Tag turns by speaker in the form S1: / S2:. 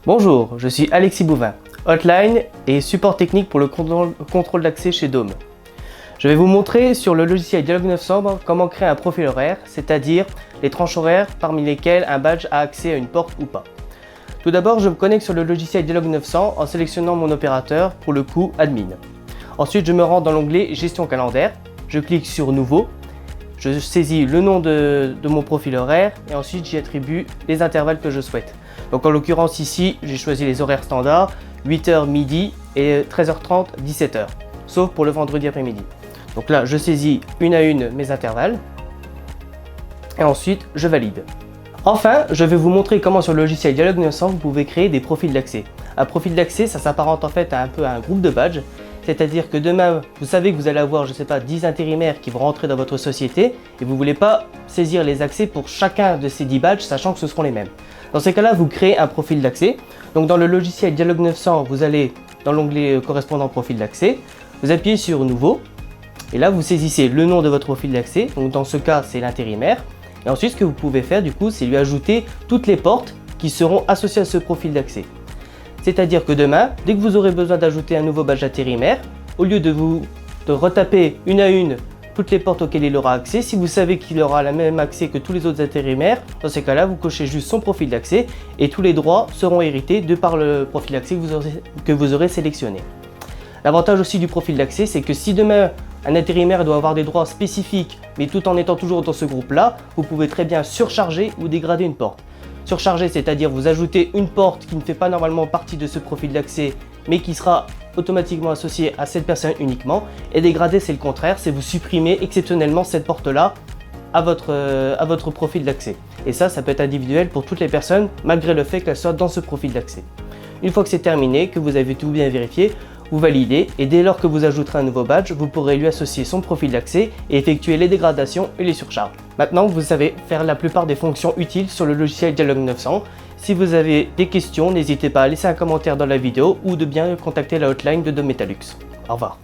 S1: Bonjour, je suis Alexis Bouvin, hotline et support technique pour le contrôle d'accès chez Dome. Je vais vous montrer sur le logiciel Dialog 900 comment créer un profil horaire, c'est-à-dire les tranches horaires parmi lesquelles un badge a accès à une porte ou pas. Tout d'abord, je me connecte sur le logiciel Dialog 900 en sélectionnant mon opérateur, pour le coup admin. Ensuite, je me rends dans l'onglet Gestion calendaire, je clique sur Nouveau, je saisis le nom de mon profil horaire et ensuite j'y attribue les intervalles que je souhaite. Donc en l'occurrence ici, j'ai choisi les horaires standards, 8h midi et 13h30, 17h, sauf pour le vendredi après-midi. Donc là, je saisis une à une mes intervalles et ensuite je valide. Enfin, je vais vous montrer comment sur le logiciel Dialog 900 vous pouvez créer des profils d'accès. Un profil d'accès, ça s'apparente en fait à un peu à un groupe de badges. C'est-à-dire que demain, vous savez que vous allez avoir, je ne sais pas, 10 intérimaires qui vont rentrer dans votre société et vous ne voulez pas saisir les accès pour chacun de ces 10 badges, sachant que ce seront les mêmes. Dans ces cas-là, vous créez un profil d'accès. Donc dans le logiciel Dialog 900, vous allez dans l'onglet correspondant profil d'accès, vous appuyez sur Nouveau et là vous saisissez le nom de votre profil d'accès. Donc dans ce cas, c'est l'intérimaire. Et ensuite, ce que vous pouvez faire du coup, c'est lui ajouter toutes les portes qui seront associées à ce profil d'accès. C'est-à-dire que demain, dès que vous aurez besoin d'ajouter un nouveau badge intérimaire, au lieu de retaper une à une toutes les portes auxquelles il aura accès, si vous savez qu'il aura le même accès que tous les autres intérimaires, dans ces cas-là, vous cochez juste son profil d'accès et tous les droits seront hérités de par le profil d'accès que vous aurez sélectionné. L'avantage aussi du profil d'accès, c'est que si demain un intérimaire doit avoir des droits spécifiques, mais tout en étant toujours dans ce groupe-là, vous pouvez très bien surcharger ou dégrader une porte. Surcharger, c'est-à-dire vous ajoutez une porte qui ne fait pas normalement partie de ce profil d'accès, mais qui sera automatiquement associée à cette personne uniquement. Et dégrader, c'est le contraire, c'est vous supprimer exceptionnellement cette porte-là à votre profil d'accès. Et ça peut être individuel pour toutes les personnes, malgré le fait qu'elles soient dans ce profil d'accès. Une fois que c'est terminé, que vous avez tout bien vérifié, vous validez et dès lors que vous ajouterez un nouveau badge, vous pourrez lui associer son profil d'accès et effectuer les dégradations et les surcharges. Maintenant, vous savez faire la plupart des fonctions utiles sur le logiciel Dialog 900. Si vous avez des questions, n'hésitez pas à laisser un commentaire dans la vidéo ou de bien contacter la hotline de Dome Metalux. Au revoir.